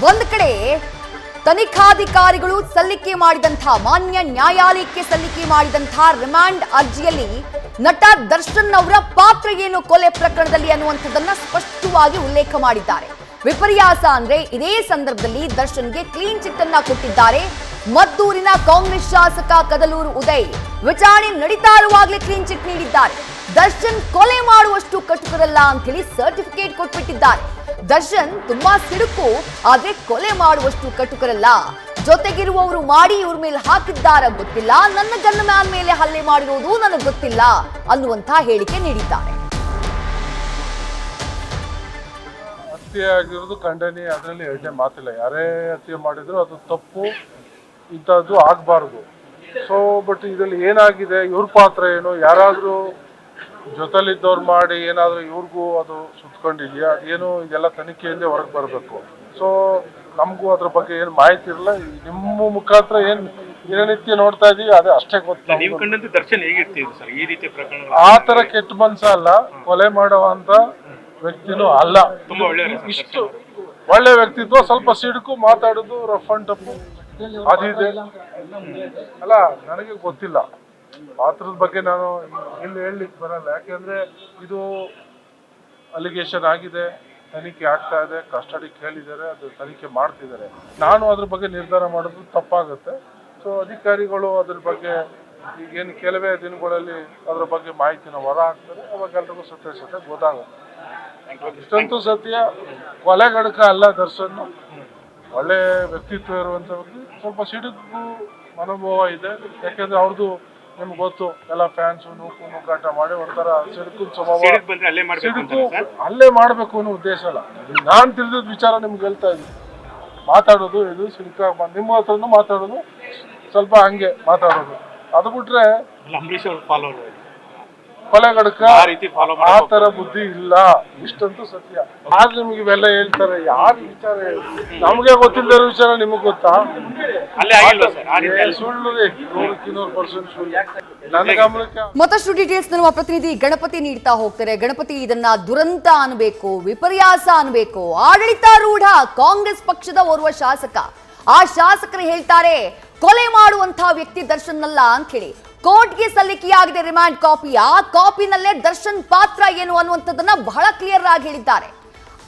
ಒಂದು ಕಡೆ ತನಿಖಾಧಿಕಾರಿಗಳು ಸಲ್ಲಿಕೆ ಮಾಡಿದಂತಹ ಮಾನ್ಯ ನ್ಯಾಯಾಲಯಕ್ಕೆ ಸಲ್ಲಿಕೆ ಮಾಡಿದಂತಹ ರಿಮಾಂಡ್ ಅರ್ಜಿಯಲ್ಲಿ ನಟ ದರ್ಶನ್ ಅವರ ಪಾತ್ರ ಏನು ಕೊಲೆ ಪ್ರಕರಣದಲ್ಲಿ ಅನ್ನುವಂಥದ್ದನ್ನ ಸ್ಪಷ್ಟವಾಗಿ ಉಲ್ಲೇಖ ಮಾಡಿದ್ದಾರೆ. ವಿಪರ್ಯಾಸ ಅಂದ್ರೆ ಇದೇ ಸಂದರ್ಭದಲ್ಲಿ ದರ್ಶನ್ಗೆ ಕ್ಲೀನ್ ಚಿಟ್ ಅನ್ನ ಕೊಟ್ಟಿದ್ದಾರೆ. ಮದ್ದೂರಿನ ಕಾಂಗ್ರೆಸ್ ಶಾಸಕ ಕದಲೂರು ಉದಯ್ ವಿಚಾರಣೆ ನಡೀತಾ ಇರುವಾಗಲೇ ಕ್ಲೀನ್ ಚಿಟ್ ನೀಡಿದ್ದಾರೆ. ದರ್ಶನ್ ಕೊಲೆ ಮಾಡುವಷ್ಟು ಕಟುಕರಲ್ಲ ಅಂತ ಹೇಳಿ ಸರ್ಟಿಫಿಕೇಟ್ ಕೊಟ್ಬಿಟ್ಟಿದ್ದಾರೆ. ದರ್ಶನ್ ತುಂಬಾ ಸಿಡುಕು, ಆದ್ರೆ ಕೊಲೆ ಮಾಡುವಷ್ಟು ಕಟುಕರಲ್ಲ. ಜೊತೆಗಿರುವವರು ಮಾಡಿ ಇವ್ರ ಮೇಲೆ ಹಾಕಿದ್ದಾರ ಗೊತ್ತಿಲ್ಲ, ನನ್ನ ಗನ್ನ ಮ್ಯಾನ್ ಮೇಲೆ ಹಲ್ಲೆ ಮಾಡಿರೋದು ನನಗೆ ಗೊತ್ತಿಲ್ಲ ಅನ್ನುವಂತ ಹೇಳಿಕೆ ನೀಡಿದ್ದಾರೆ. ಹತ್ಯೆ ಆಗಿರೋದು ಖಂಡನೀಯ, ಅದರಲ್ಲಿ ಎರಡನೇ ಮಾತಿಲ್ಲ. ಯಾರೇ ಹತ್ಯೆ ಮಾಡಿದ್ರು ಅದು ತಪ್ಪು, ಇಂಥದ್ದು ಆಗಬಾರ್ದು. ಸೊ ಬಟ್ ಇದರಲ್ಲಿ ಏನಾಗಿದೆ, ಇವ್ರ ಪಾತ್ರ ಏನು, ಯಾರಾದರೂ ಜೊತೆಲಿದ್ದವ್ರು ಮಾಡಿ ಏನಾದರೂ ಇವ್ರಿಗೂ ಅದು ಸುತ್ಕೊಂಡಿದೆಯಾ ಏನು, ಇದೆಲ್ಲ ತನಿಖೆಯಿಂದ ಹೊರಗೆ ಬರಬೇಕು. ಸೊ ನಮಗೂ ಅದ್ರ ಬಗ್ಗೆ ಏನು ಮಾಹಿತಿ ಇರಲ್ಲ. ನಿಮ್ಮ ಮುಖಾಂತರ ಏನು ದಿನನಿತ್ಯ ನೋಡ್ತಾ ಇದೀವಿ ಅದೇ ಅಷ್ಟೇ ಗೊತ್ತು. ದರ್ಶನ್ ಹೇಗಿರ್ತೀವಿ ಸರ್ ಈ ರೀತಿ ಪ್ರಕರಣ? ಆ ತರ ಕೆಟ್ಟ ಮನ್ಸ ಅಲ್ಲ, ಕೊಲೆ ಮಾಡುವಂತ ವ್ಯಕ್ತಿನೂ ಅಲ್ಲ. ತುಂಬಾ ಒಳ್ಳೆ ಇಷ್ಟು ಒಳ್ಳೆ ವ್ಯಕ್ತಿತ್ವ, ಸ್ವಲ್ಪ ಸಿಡುಕು, ಮಾತಾಡೋದು ರಫ್ ಅಂಡ್ ಟಫ್ ಅದಿದೆ ಅಲ್ಲ. ನನಗೆ ಗೊತ್ತಿಲ್ಲ ಪಾತ್ರದ ಬಗ್ಗೆ, ನಾನು ಇಲ್ಲಿ ಹೇಳಲಿಕ್ಕೆ ಬರಲ್ಲ. ಯಾಕೆಂದ್ರೆ ಇದು ಅಲಿಗೇಷನ್ ಆಗಿದೆ, ತನಿಖೆ ಆಗ್ತಾ ಇದೆ, ಕಸ್ಟಡಿ ಕೇಳಿದ್ದಾರೆ, ಅದು ತನಿಖೆ ಮಾಡ್ತಿದ್ದಾರೆ. ನಾನು ಅದ್ರ ಬಗ್ಗೆ ನಿರ್ಧಾರ ಮಾಡೋದು ತಪ್ಪಾಗುತ್ತೆ. ಸೊ ಅಧಿಕಾರಿಗಳು ಅದ್ರ ಬಗ್ಗೆ ಈಗೇನು ಕೆಲವೇ ದಿನಗಳಲ್ಲಿ ಅದ್ರ ಬಗ್ಗೆ ಮಾಹಿತಿನ ಹೊರ ಹಾಕ್ತಾರೆ, ಅವಾಗ ಎಲ್ರಿಗೂ ಸತ್ಯ ಗೊತ್ತಾಗುತ್ತೆ. ಇಷ್ಟಂತೂ ಸತ್ಯ, ಕೊಲೆಗಡಕ ಅಲ್ಲ ದರ್ಶನ್, ಒಳ್ಳೆ ವ್ಯಕ್ತಿತ್ವ ಇರುವಂತ ವ್ಯಕ್ತಿ. ಸ್ವಲ್ಪ ಸಿಡುಕು ಅನುಭವ ಇದೆ, ಯಾಕೆಂದ್ರೆ ಅವ್ರದ್ದು ನಿಮ್ಗೆ ಗೊತ್ತು, ಎಲ್ಲ ಫ್ಯಾನ್ಸ್ ನೂಕಾಟ ಮಾಡಿ ಒಂಥರ ಸಿಡುಕು ಸ್ವಭಾವ. ಸಿಡುಕು ಅಲ್ಲೇ ಮಾಡ್ಬೇಕು ಅನ್ನೋ ಉದ್ದೇಶ ಅಲ್ಲ. ನಾನ್ ತಿಳಿದ ವಿಚಾರ ನಿಮ್ಗೆ ಹೇಳ್ತಾ ಇದ್ದೀನಿ. ಮಾತಾಡೋದು ಇದು ಸಿಡುಕ, ನಿಮ್ಮ ಹತ್ರನೂ ಮಾತಾಡೋದು ಸ್ವಲ್ಪ ಹಂಗೆ ಮಾತಾಡೋದು, ಅದು ಬಿಟ್ರೆ ಕೊಲೆಗಡಕ ಆ ತರ ಬುದ್ಧಿ ಇಲ್ಲ. ಇಷ್ಟಂತೂ ಸತ್ಯ. ಆದ್ರೆ ನಿಮ್ಗೆ ಇವೆಲ್ಲ ಹೇಳ್ತಾರೆ, ಯಾರು ವಿಚಾರ ನಮ್ಗೆ ಗೊತ್ತಿಲ್ಲದ ವಿಚಾರ ನಿಮಗ್ ಗೊತ್ತಾ? ಸುಳ್ಳು ರೀ, 100% ಸುಳ್ಳು. ನನ್ನ ಗಮನಕ್ಕೆ ಮತ್ತಷ್ಟು ಡೀಟೇಲ್ಸ್ ನಮ್ಮ ಪ್ರತಿನಿಧಿ ಗಣಪತಿ ನೀಡ್ತಾ ಹೋಗ್ತಾರೆ. ಗಣಪತಿ, ಇದನ್ನ ದುರಂತ ಅನ್ಬೇಕು, ವಿಪರ್ಯಾಸ ಅನ್ಬೇಕು? ಆಡಳಿತಾರೂಢ ಕಾಂಗ್ರೆಸ್ ಪಕ್ಷದ ಓರ್ವ ಶಾಸಕ, ಆ ಶಾಸಕರು ಹೇಳ್ತಾರೆ ಕೊಲೆ ಮಾಡುವಂತಹ ವ್ಯಕ್ತಿ ದರ್ಶನ್ ಅಲ್ಲ ಅಂತ ಹೇಳಿ. ಕೋರ್ಟ್ಗೆ ಸಲ್ಲಿಕೆಯಾಗಿದೆ ರಿಮಾಂಡ್ ಕಾಪಿ. ಆ ಕಾಪಿನಲ್ಲೇ ದರ್ಶನ್ ಪಾತ್ರ ಏನು ಅನ್ನುವಂಥದ್ದನ್ನ ಬಹಳ ಕ್ಲಿಯರ್ ಆಗಿ ಹೇಳಿದ್ದಾರೆ.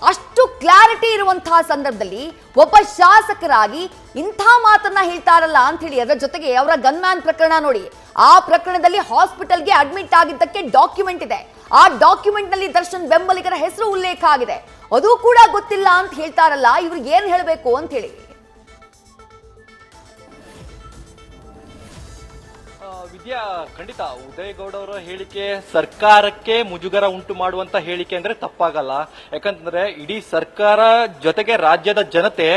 ಅಷ್ಟು ಕ್ಲಾರಿಟಿ ಇರುವಂತಹ ಸಂದರ್ಭದಲ್ಲಿ ಒಬ್ಬ ಶಾಸಕರಾಗಿ ಇಂಥ ಮಾತನ್ನ ಹೇಳ್ತಾರಲ್ಲ ಅಂತ ಹೇಳಿ. ಅದರ ಜೊತೆಗೆ ಅವರ ಗನ್ಮ್ಯಾನ್ ಪ್ರಕರಣ ನೋಡಿ, ಆ ಪ್ರಕರಣದಲ್ಲಿ ಹಾಸ್ಪಿಟಲ್ಗೆ ಅಡ್ಮಿಟ್ ಆಗಿದ್ದಕ್ಕೆ ಡಾಕ್ಯುಮೆಂಟ್ ಇದೆ. ಆ ಡಾಕ್ಯುಮೆಂಟ್ ನಲ್ಲಿ ದರ್ಶನ್ ಬೆಂಬಲಿಗರ ಹೆಸರು ಉಲ್ಲೇಖ ಆಗಿದೆ. ಅದು ಕೂಡ ಗೊತ್ತಿಲ್ಲ ಅಂತ ಹೇಳ್ತಾರಲ್ಲ, ಇವ್ರಿಗೆ ಏನ್ ಹೇಳಬೇಕು ಅಂತ ಹೇಳಿ. ವಿದ್ಯಾ, ಖಂಡಿತ ಉದಯಗೌಡ ಅವರ ಹೇಳಿಕೆ ಸರ್ಕಾರಕ್ಕೆ ಮುಜುಗರ ಉಂಟು ಮಾಡುವಂತ ಹೇಳಿಕೆ ಅಂದ್ರೆ ತಪ್ಪಾಗಲ್ಲ. ಯಾಕಂತಂದ್ರೆ ಇಡೀ ಸರ್ಕಾರ ಜೊತೆಗೆ ರಾಜ್ಯದ ಜನತೆ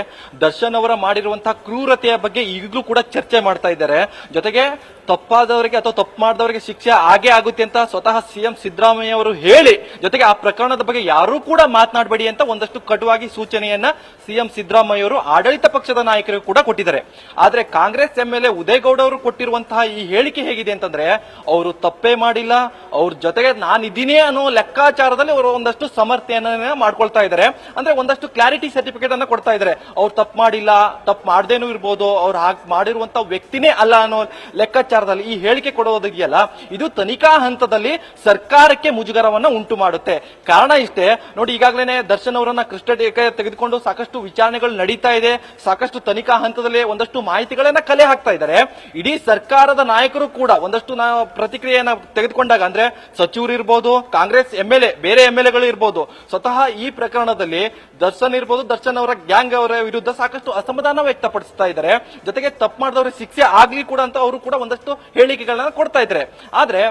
ದರ್ಶನ್ ಅವರ ಮಾಡಿರುವಂತಹ ಕ್ರೂರತೆಯ ಬಗ್ಗೆ ಈಗಲೂ ಕೂಡ ಚರ್ಚೆ ಮಾಡ್ತಾ ಇದ್ದಾರೆ. ಜೊತೆಗೆ ತಪ್ಪಾದವರಿಗೆ ಅಥವಾ ತಪ್ಪು ಮಾಡಿದವರಿಗೆ ಶಿಕ್ಷೆ ಆಗೇ ಆಗುತ್ತೆ ಅಂತ ಸ್ವತಃ ಸಿಎಂ ಸಿದ್ದರಾಮಯ್ಯ ಅವರು ಹೇಳಿ, ಜೊತೆಗೆ ಆ ಪ್ರಕರಣದ ಬಗ್ಗೆ ಯಾರೂ ಕೂಡ ಮಾತನಾಡಬೇಡಿ ಅಂತ ಒಂದಷ್ಟು ಕಟುವಾಗಿ ಸೂಚನೆಯನ್ನ ಸಿಎಂ ಸಿದ್ದರಾಮಯ್ಯ ಅವರು ಆಡಳಿತ ಪಕ್ಷದ ನಾಯಕರಿಗೂ ಕೂಡ ಕೊಟ್ಟಿದ್ದಾರೆ. ಆದ್ರೆ ಕಾಂಗ್ರೆಸ್ ಎಂಎಲ್ಎ ಉದಯಗೌಡ ಅವರು ಕೊಟ್ಟಿರುವಂತಹ ಈ ಹೇಳಿಕೆ ಹೇಗಿದೆ ಅಂತಂದ್ರೆ, ಅವರು ತಪ್ಪೇ ಮಾಡಿಲ್ಲ, ಅವ್ರ ಜೊತೆಗೆ ನಾನಿದ್ದೀನಿ ಅನ್ನೋ ಲೆಕ್ಕಾಚಾರದಲ್ಲಿ ಅವರು ಒಂದಷ್ಟು ಸಮರ್ಥನೆಯನ್ನ ಮಾಡ್ಕೊಳ್ತಾ ಇದ್ದಾರೆ. ಅಂದ್ರೆ ಒಂದಷ್ಟು ಕ್ಲಾರಿಟಿ ಸರ್ಟಿಫಿಕೇಟ್ ಅನ್ನ ಕೊಡ್ತಾ ಇದ್ದಾರೆ. ಅವ್ರು ತಪ್ಪು ಮಾಡಿಲ್ಲ, ತಪ್ಪು ಮಾಡದೇನೂ ಇರ್ಬೋದು, ಅವ್ರು ಹಾಗೆ ಮಾಡಿರುವಂತ ವ್ಯಕ್ತಿನೇ ಅಲ್ಲ ಅನ್ನೋ ಲೆಕ್ಕಾಚಾರದಲ್ಲಿ ಈ ಹೇಳಿಕೆ ಕೊಡೋದಿದೆಯಲ್ಲ, ಇದು ತನಿಖಾ ಹಂತದಲ್ಲಿ ಸರ್ಕಾರಕ್ಕೆ ಮುಜುಗರವನ್ನ ಉಂಟು ಮಾಡುತ್ತೆ. ಕಾರಣ ಇಷ್ಟೇ ನೋಡಿ, ಈಗಾಗಲೇ ದರ್ಶನ್ ಅವರನ್ನ ಕಸ್ಟಡಿಗೆ ತೆಗೆದುಕೊಂಡು ಸಾಕಷ್ಟು ವಿಚಾರಣೆಗಳು ನಡೀತಾ ಇದೆ. ಸಾಕಷ್ಟು ತನಿಖಾ ಹಂತದಲ್ಲಿ ಒಂದಷ್ಟು ಮಾಹಿತಿಗಳನ್ನ ಕಲೆ ಹಾಕ್ತಾ ಇದ್ದಾರೆ. ಇಡೀ ಸರ್ಕಾರದ ನಾಯಕರು ಕೂಡ ಒಂದಷ್ಟು ಪ್ರತಿಕ್ರಿಯೆಯನ್ನ ತೆಗೆದುಕೊಂಡಾಗ, ಅಂದ್ರೆ ಸಚಿವರು ಇರ್ಬೋದು, ಕಾಂಗ್ರೆಸ್ ಎಂಎಲ್ಎ, ಬೇರೆ ಎಂಎಲ್ಎಗಳು ಇರ್ಬೋದು, ಸ್ವತಃ ಈ ಪ್ರಕರಣದಲ್ಲಿ ದರ್ಶನ್ ಇರ್ಬೋದು, ದರ್ಶನ್ ಅವರ ಗ್ಯಾಂಗ್ ಅವರ ವಿರುದ್ಧ ಸಾಕಷ್ಟು ಅಸಮಾಧಾನ ವ್ಯಕ್ತಪಡಿಸ್ತಾ ಇದ್ದಾರೆ. ಜೊತೆಗೆ ತಪ್ಪು ಮಾಡಿದವರಿಗೆ ಶಿಕ್ಷೆ ಆಗ್ಲಿ ಕೂಡ ಅಂತ ಅವರು ಕೂಡ ಒಂದಷ್ಟು ಹೇಳಿಕೆಗಳನ್ನ ಕೊಡ್ತಾ ಇದ್ದಾರೆ. ಆದ್ರೆ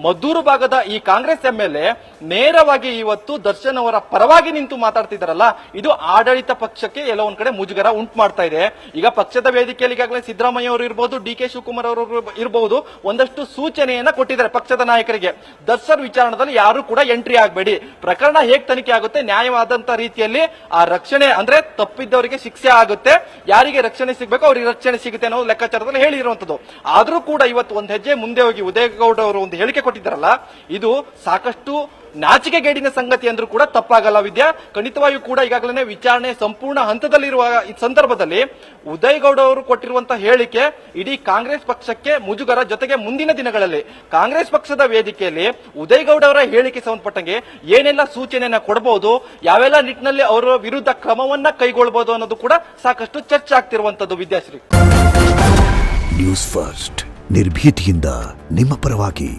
ಮದ್ದೂರು ಭಾಗದ ಈ ಕಾಂಗ್ರೆಸ್ ಎಂಎಲ್ಎ ನೇರವಾಗಿ ಇವತ್ತು ದರ್ಶನ್ ಅವರ ಪರವಾಗಿ ನಿಂತು ಮಾತಾಡ್ತಿದ್ದಾರಲ್ಲ, ಇದು ಆಡಳಿತ ಪಕ್ಷಕ್ಕೆ ಎಲ್ಲೋ ಒಂದ್ ಕಡೆ ಮುಜುಗರ ಉಂಟು ಮಾಡ್ತಾ ಇದೆ. ಈಗ ಪಕ್ಷದ ವೇದಿಕೆಯಲ್ಲಿ ಈಗಾಗಲೇ ಸಿದ್ದರಾಮಯ್ಯ ಅವರು ಇರ್ಬೋದು, ಡಿ.ಕೆ. ಶಿವಕುಮಾರ್ ಅವರು ಇರಬಹುದು, ಒಂದಷ್ಟು ಸೂಚನೆಯನ್ನ ಕೊಟ್ಟಿದ್ದಾರೆ ಪಕ್ಷದ ನಾಯಕರಿಗೆ. ದರ್ಶನ್ ವಿಚಾರಣದಲ್ಲಿ ಯಾರು ಕೂಡ ಎಂಟ್ರಿ ಆಗಬೇಡಿ, ಪ್ರಕರಣ ಹೇಗ್ ತನಿಖೆ ಆಗುತ್ತೆ ನ್ಯಾಯವಾದಂತ ರೀತಿಯಲ್ಲಿ ಆ ರಕ್ಷಣೆ, ಅಂದ್ರೆ ತಪ್ಪಿದ್ದವರಿಗೆ ಶಿಕ್ಷೆ ಆಗುತ್ತೆ, ಯಾರಿಗೆ ರಕ್ಷಣೆ ಸಿಗಬೇಕು ಅವ್ರಿಗೆ ರಕ್ಷಣೆ ಸಿಗುತ್ತೆ ಅನ್ನೋ ಲೆಕ್ಕಾಚಾರದಲ್ಲಿ ಹೇಳಿರುವಂತದ್ದು. ಆದ್ರೂ ಕೂಡ ಇವತ್ತು ಒಂದ್ ಹೆಜ್ಜೆ ಮುಂದೆ ಹೋಗಿ ಉದಯಗೌಡ ಅವರು ಒಂದು ಹೇಳಿಕೆ ಕೊಟ್ಟಿದ್ದಾರಲ್ಲ, ಇದು ಸಾಕಷ್ಟು ನಾಚಿಕೆಗೇಡಿನ ಸಂಗತಿ ಅಂದ್ರೂ ಕೂಡ ತಪ್ಪಾಗಲ್ಲ ವಿದ್ಯಾ. ಖಂಡಿತವಾಗಿಯೂ ಕೂಡ ಈಗಾಗಲೇ ವಿಚಾರಣೆ ಸಂಪೂರ್ಣ ಹಂತದಲ್ಲಿರುವ ಈ ಸಂದರ್ಭದಲ್ಲಿ ಉದಯ್ ಗೌಡ ಅವರು ಕೊಟ್ಟಿರುವಂತಹ ಹೇಳಿಕೆ ಇಡೀ ಕಾಂಗ್ರೆಸ್ ಪಕ್ಷಕ್ಕೆ ಮುಜುಗರ, ಜೊತೆಗೆ ಮುಂದಿನ ದಿನಗಳಲ್ಲಿ ಕಾಂಗ್ರೆಸ್ ಪಕ್ಷದ ವೇದಿಕೆಯಲ್ಲಿ ಉದಯ್ ಗೌಡ ಅವರ ಹೇಳಿಕೆ ಸಂಬಂಧಪಟ್ಟಂಗೆ ಏನೆಲ್ಲ ಸೂಚನೆಯನ್ನ ಕೊಡಬಹುದು, ಯಾವೆಲ್ಲ ನಿಟ್ಟಿನಲ್ಲಿ ಅವರ ವಿರುದ್ಧ ಕ್ರಮವನ್ನ ಕೈಗೊಳ್ಳಬಹುದು ಅನ್ನೋದು ಕೂಡ ಸಾಕಷ್ಟು ಚರ್ಚೆ ಆಗ್ತಿರುವಂತದ್ದು. ವಿದ್ಯಾಶ್ರೀ, ನ್ಯೂಸ್ ಫಸ್ಟ್ ನಿರ್ಭೀತಿಯಿಂದ ನಿಮ್ಮ ಪರವಾಗಿ.